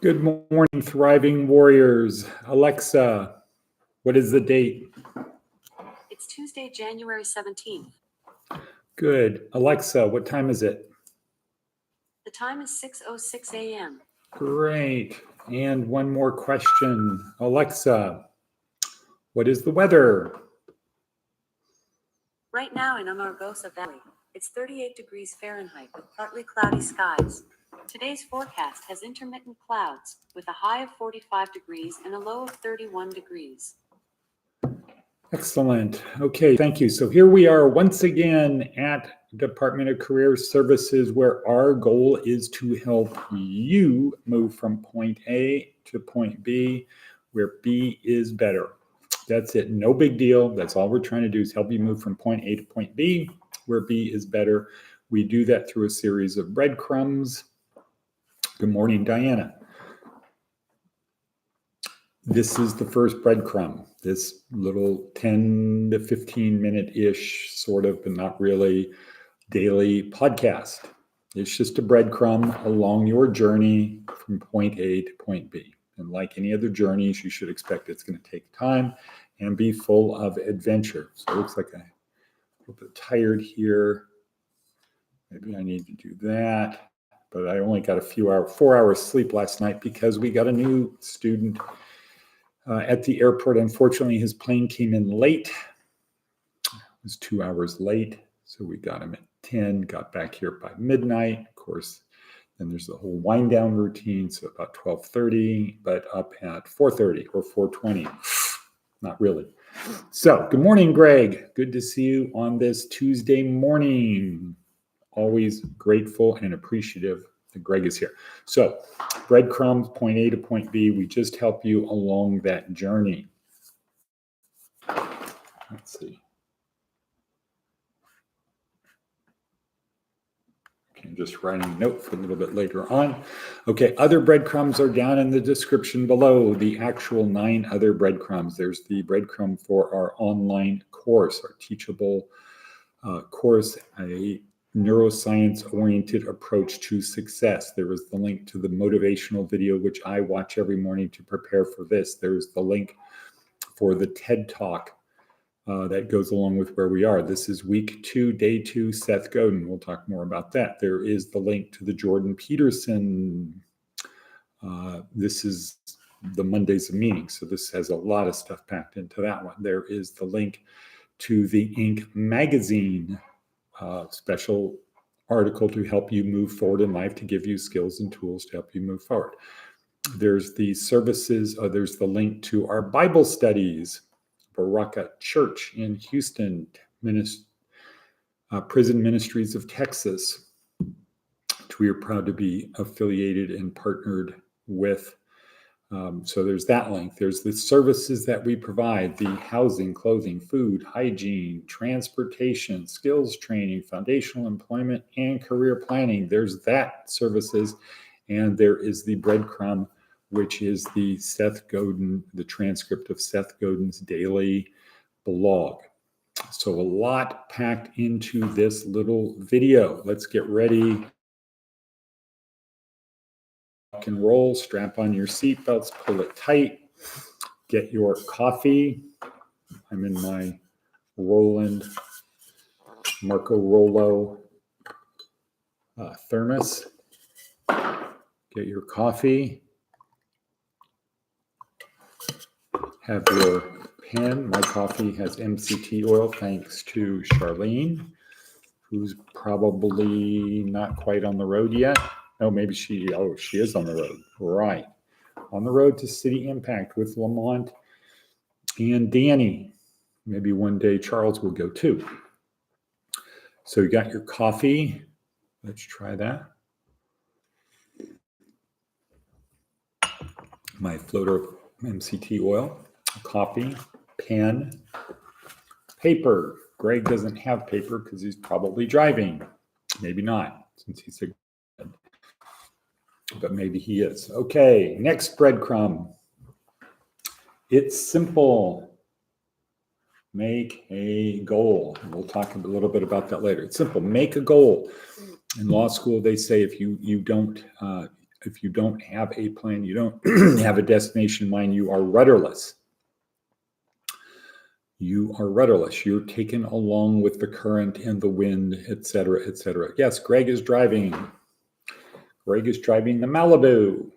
Good morning, thriving warriors. Alexa, what is the date? It's Tuesday, January 17th. Good. Alexa, what time is it? The time is 6:06 a.m. Great. And one more question. Alexa, what is the weather? Right now in Amargosa Valley, it's 38 degrees Fahrenheit with partly cloudy skies. Today's forecast has intermittent clouds with a high of 45 degrees and a low of 31 degrees. Excellent. Okay, thank you. So here we are once again at Department of Career Services, where our goal is to help you move from point A to point B, where B is better. That's it. No big deal. That's all we're trying to do is help you move from point A to point B, where B is better. We do that through a series of breadcrumbs. Good morning, Diana. This is the first breadcrumb, this little 10 to 15 minute-ish sort of, but not really, daily podcast. It's just a breadcrumb along your journey from point A to point B. And like any other journeys, you should expect it's going to take time and be full of adventure. So it looks like I'm a little bit tired here. Maybe I need to do that. But I only got 4 hours sleep last night because we got a new student at the airport. Unfortunately, his plane came in late. It was 2 hours late. So we got him at 10, got back here by midnight. Of course, then there's the whole wind down routine. So about 12:30, but up at 4:30 or 4:20. Not really. So good morning, Greg. Good to see you on this Tuesday morning. Always grateful and appreciative that Greg is here. So breadcrumbs, point A to point B. We just help you along that journey. Let's see. Okay, I'm just writing a note for a little bit later on. Okay, other breadcrumbs are down in the description below. The actual 9 other breadcrumbs. There's the breadcrumb for our online course, our teachable course, a neuroscience-oriented approach to success. There was the link to the motivational video, which I watch every morning to prepare for this. There's the link for the TED Talk that goes along with where we are. This is week 2, day 2, Seth Godin. We'll talk more about that. There is the link to the Jordan Peterson. This is the Mondays of Meaning. So this has a lot of stuff packed into that one. There is the link to the Inc. magazine special article to help you move forward in life, to give you skills and tools to help you move forward. There's the services, there's the link to our Bible studies, Baraka Church in Houston, Prison Ministries of Texas, which we are proud to be affiliated and partnered with. So there's that link. There's the services that we provide, the housing, clothing, food, hygiene, transportation, skills training, foundational employment, and career planning. There's that services. And there is the breadcrumb, which is the Seth Godin, the transcript of Seth Godin's daily blog. So a lot packed into this little video. Let's get ready. Rock and roll, strap on your seatbelts, pull it tight, get your coffee. I'm in my Roland Marco Rolo thermos. Get your coffee. Have your pen. My coffee has MCT oil, thanks to Charlene, who's probably not quite on the road yet. Oh, maybe she is on the road. Right. On the road to City Impact with Lamont and Danny. Maybe one day Charles will go too. So you got your coffee. Let's try that. My floater of MCT oil, coffee, pen, paper. Greg doesn't have paper because he's probably driving. Maybe not, since he's a but maybe he is. Okay, next breadcrumb. It's simple. Make a goal. We'll talk a little bit about that later. It's simple. Make a goal. In law school, they say if you don't if you don't have a plan, you don't have a destination in mind, you are rudderless. You are rudderless. You're taken along with the current and the wind, etc., etc. Yes, Greg is driving. Greg is driving the Malibu.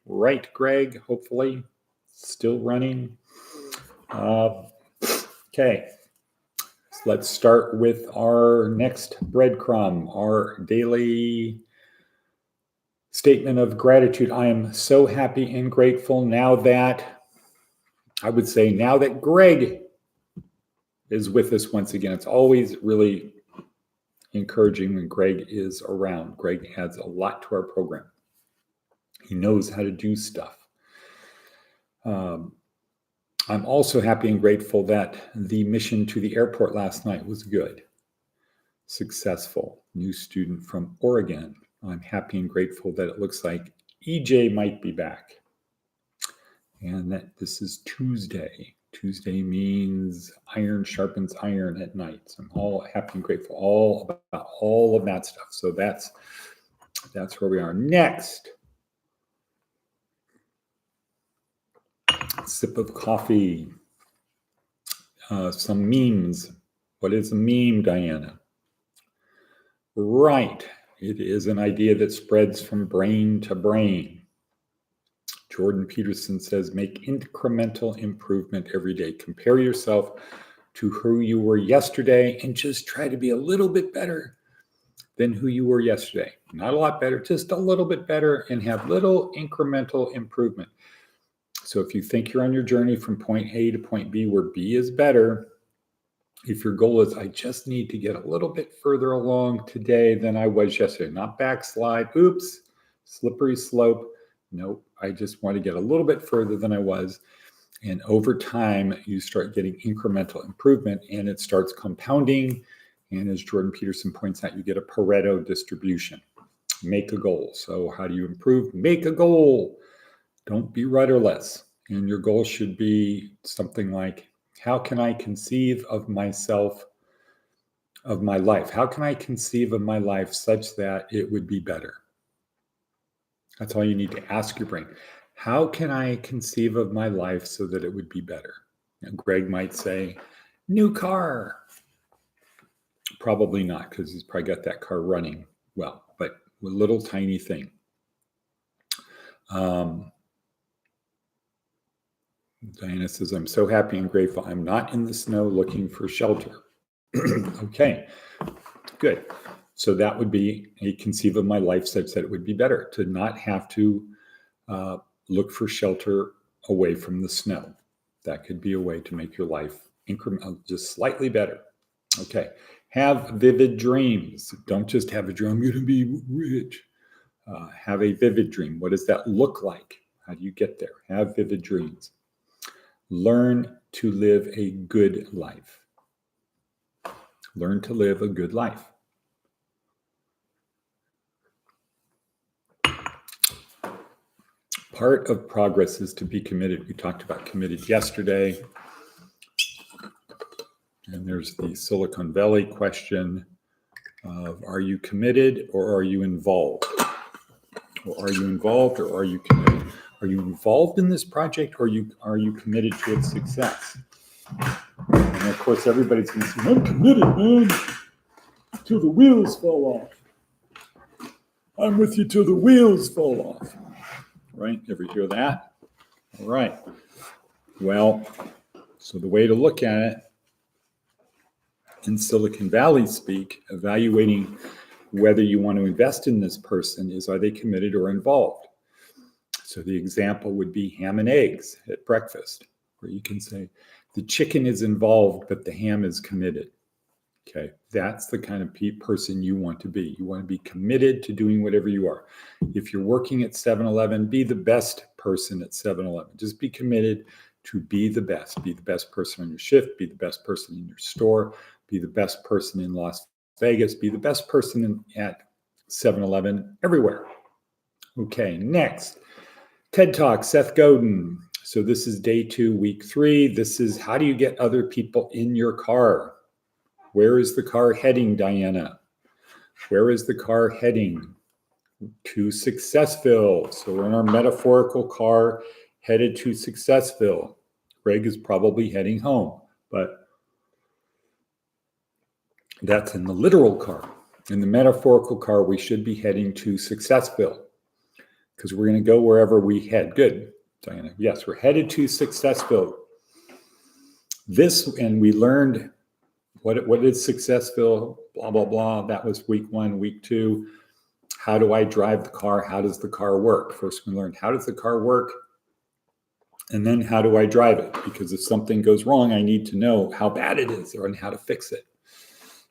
Right, Greg, hopefully. Still running. Okay. So let's start with our next breadcrumb, our daily statement of gratitude. I am so happy and grateful now that Greg is with us once again. It's always really encouraging when Greg is around. Greg adds a lot to our program. He knows how to do stuff. I'm also happy and grateful that the mission to the airport last night was good, successful. New student from Oregon. I'm happy and grateful that it looks like EJ might be back. And that this is Tuesday. Tuesday means iron sharpens iron at night. So I'm all happy and grateful all about all of that stuff. So that's where we are. Next. Sip of coffee. Some memes. What is a meme, Diana? Right. It is an idea that spreads from brain to brain. Jordan Peterson says, make incremental improvement every day. Compare yourself to who you were yesterday and just try to be a little bit better than who you were yesterday. Not a lot better, just a little bit better, and have little incremental improvement. So if you think you're on your journey from point A to point B, where B is better, if your goal is, I just need to get a little bit further along today than I was yesterday, not backslide, oops, slippery slope. Nope, I just want to get a little bit further than I was. And over time, you start getting incremental improvement and it starts compounding. And as Jordan Peterson points out, you get a Pareto distribution. Make a goal. So how do you improve? Make a goal. Don't be rudderless. And your goal should be something like, how can I conceive of myself, of my life? How can I conceive of my life such that it would be better? That's all you need to ask your brain. How can I conceive of my life so that it would be better? Now, Greg might say, new car. Probably not, because he's probably got that car running well, but a little tiny thing. Diana says, I'm so happy and grateful. I'm not in the snow looking for shelter. Okay, good. So that would be a conceive of my life such that it would be better to not have to look for shelter away from the snow. That could be a way to make your life incremental, just slightly better. Okay, have vivid dreams. Don't just have a dream, I'm going to be rich. Have a vivid dream. What does that look like? How do you get there? Have vivid dreams. Learn to live a good life. Learn to live a good life. Part of progress is to be committed. We talked about committed yesterday. And there's the Silicon Valley question of, are you committed or are you involved? Or are you involved or are you committed? Are you involved in this project or are you committed to its success? And of course, everybody's going to say, I'm committed, man, till the wheels fall off. I'm with you till the wheels fall off. Right? Ever hear that? All right. Well, so the way to look at it, in Silicon Valley speak, evaluating whether you want to invest in this person is, are they committed or involved? So the example would be ham and eggs at breakfast, where you can say, the chicken is involved, but the ham is committed. Okay, that's the kind of person you want to be. You want to be committed to doing whatever you are. If you're working at 7-Eleven, be the best person at 7-Eleven. Just be committed to be the best. Be the best person on your shift. Be the best person in your store. Be the best person in Las Vegas. Be the best person at 7-Eleven everywhere. Okay, next. TED Talk, Seth Godin. So this is day 2, week 3. This is how do you get other people in your car? Where is the car heading, Diana? Where is the car heading? to Successville. So we're in our metaphorical car headed to Successville. Greg is probably heading home, but that's in the literal car. In the metaphorical car, we should be heading to Successville because we're going to go wherever we head. Good, Diana. Yes, we're headed to Successville. And we learned what is Successville, blah, blah, blah. That was week 1. Week 2, how do I drive the car? How does the car work? First, we learned how does the car work? And then how do I drive it? Because if something goes wrong, I need to know how bad it is and how to fix it.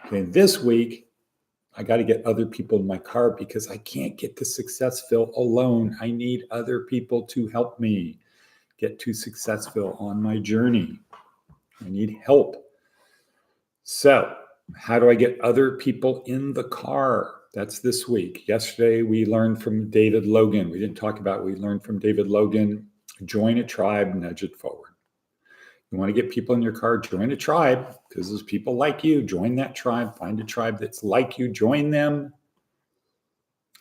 Okay, this week, I got to get other people in my car because I can't get to Successville alone. I need other people to help me get to Successville on my journey. I need help. So, how do I get other people in the car? That's this week. Yesterday, we learned from David Logan. We didn't talk about it. We learned from David Logan, join a tribe, nudge it forward. You want to get people in your car, join a tribe, because there's people like you. Join that tribe. Find a tribe that's like you. Join them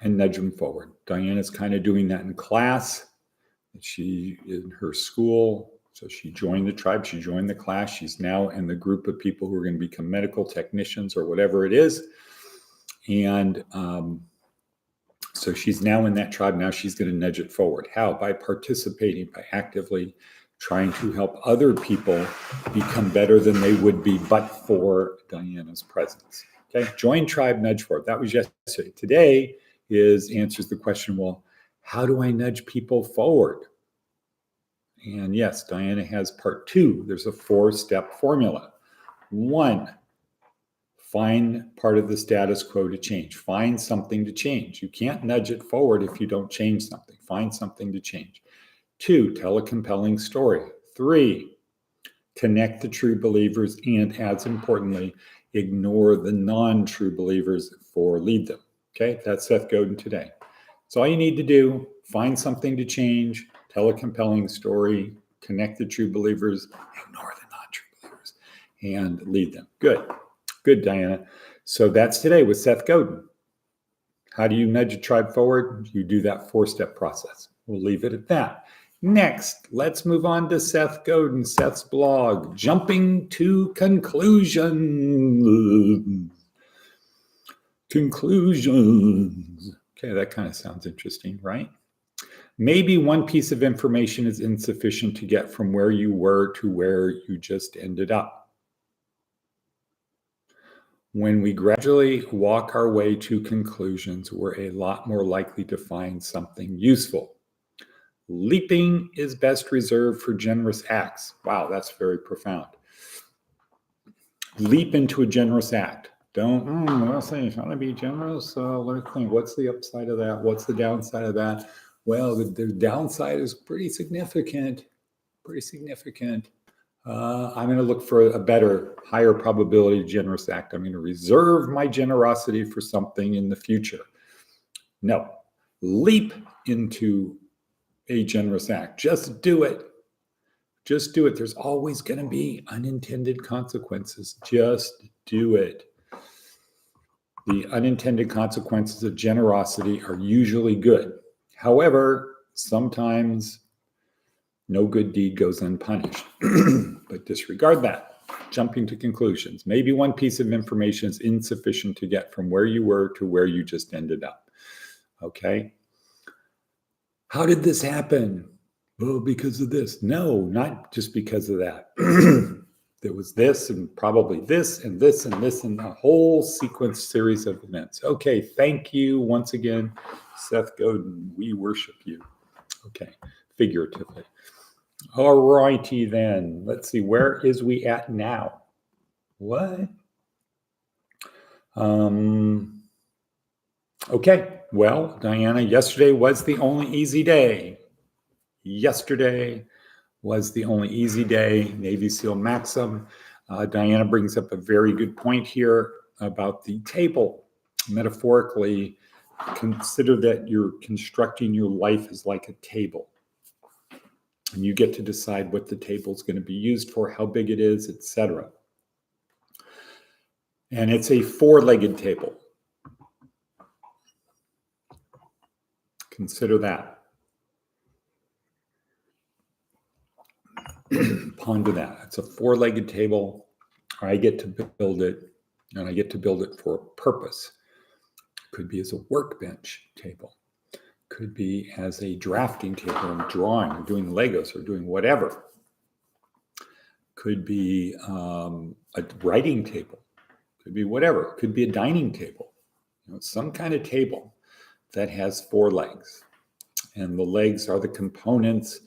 and nudge them forward. Diana's kind of doing that in class. She, in her school, so she joined the tribe. She joined the class. She's now in the group of people who are going to become medical technicians or whatever it is. And so she's now in that tribe. Now she's going to nudge it forward. How? By participating, by actively trying to help other people become better than they would be but for Diana's presence. Okay, join tribe, nudge forward. That was yesterday. Today answers the question, well, how do I nudge people forward? And yes, Diana has part 2. There's a 4-step formula. 1, find part of the status quo to change. Find something to change. You can't nudge it forward if you don't change something. Find something to change. 2, tell a compelling story. 3, connect the true believers, and as importantly, ignore the non-true believers for lead them. Okay, that's Seth Godin today. That's all you need to do. Find something to change, tell a compelling story, connect the true believers, ignore the non-true believers, and lead them. Good, Diana. So that's today with Seth Godin. How do you nudge a tribe forward? You do that 4-step process. We'll leave it at that. Next, let's move on to Seth Godin, Seth's blog, Jumping to Conclusions. Conclusions. Okay, that kind of sounds interesting, right? Maybe one piece of information is insufficient to get from where you were to where you just ended up. When we gradually walk our way to conclusions, we're a lot more likely to find something useful. Leaping is best reserved for generous acts. Wow, that's very profound. Leap into a generous act. Don't, let's say, if you want to be generous, let's think, what's the upside of that? What's the downside of that? Well, the downside is pretty significant. I'm going to look for a better, higher probability generous act. I'm going to reserve my generosity for something in the future. No, leap into a generous act. Just do it. There's always going to be unintended consequences. Just do it. The unintended consequences of generosity are usually good. However, sometimes no good deed goes unpunished. But disregard that. Jumping to conclusions. Maybe one piece of information is insufficient to get from where you were to where you just ended up. Okay? How did this happen? Well, because of this. No, not just because of that. There was this and probably this and this and this and a whole series of events. Okay, thank you once again, Seth Godin. We worship you. Okay, figuratively. All righty then. Let's see, where is we at now? What? Okay, well, Diana, yesterday was the only easy day. Navy SEAL maxim. Diana brings up a very good point here about the table. Metaphorically, consider that you're constructing your life as like a table. And you get to decide what the table is going to be used for, how big it is, etc. And it's a 4-legged table. Consider that. Ponder that. It's a 4-legged table. I get to build it, and I get to build it for a purpose. Could be as a workbench table. Could be as a drafting table. I'm drawing, or doing Legos, or doing whatever. Could be a writing table. Could be whatever. Could be a dining table. Some kind of table that has 4 legs. And the legs are the components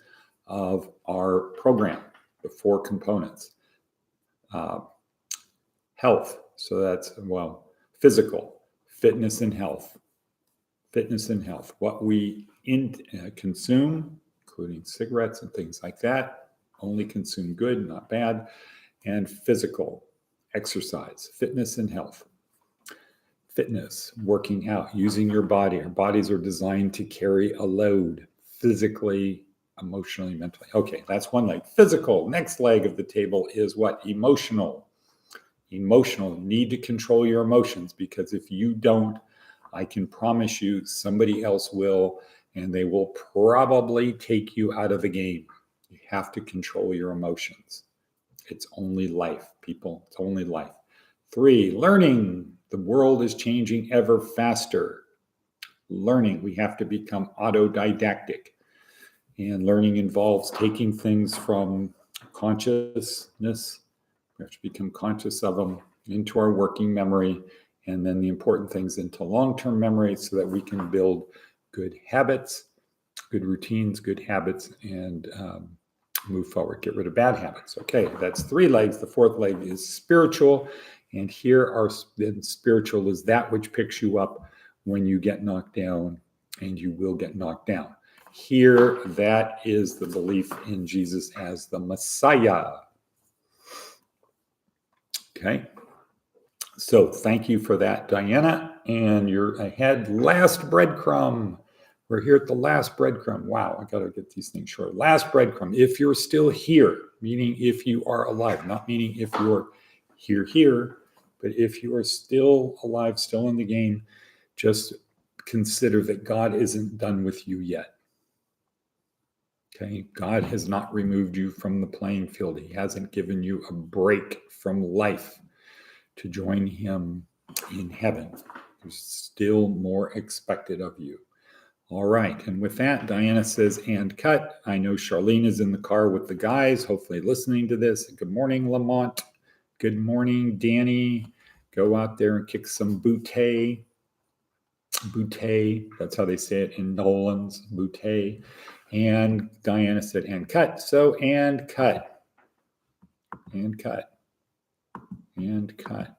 of our program, the 4 components. Health, so that's, physical, fitness and health. Fitness and health. What we consume, including cigarettes and things like that, only consume good, not bad. And physical, exercise, fitness and health. Fitness, working out, using your body. Our bodies are designed to carry a load, physically, emotionally, mentally. Okay, that's one leg. Physical. Next leg of the table is what? Emotional. Emotional. You need to control your emotions, because if you don't, I can promise you somebody else will, and they will probably take you out of the game. You have to control your emotions. It's only life, people. It's only life. 3, learning. The world is changing ever faster. Learning. We have to become autodidactic. And learning involves taking things from consciousness. We have to become conscious of them into our working memory, and then the important things into long-term memory, so that we can build good habits, good routines, good habits, and move forward, get rid of bad habits. Okay, that's 3 legs. The 4th leg is spiritual. And then spiritual is that which picks you up when you get knocked down, and you will get knocked down. Here, that is the belief in Jesus as the Messiah. Okay. So thank you for that, Diana. And you're ahead. Last breadcrumb. We're here at the last breadcrumb. Wow, I got to get these things short. Last breadcrumb. If you're still here, meaning if you are alive, not meaning if you're here, but if you are still alive, still in the game, just consider that God isn't done with you yet. Okay, God has not removed you from the playing field. He hasn't given you a break from life to join him in heaven. There's still more expected of you. All right, and with that, Diana says, and cut. I know Charlene is in the car with the guys, hopefully listening to this. Good morning, Lamont. Good morning, Danny. Go out there and kick some bootay. Bootay, that's how they say it in Nolan's, bootay. And Diana said, and cut. So, and cut. And cut. And cut.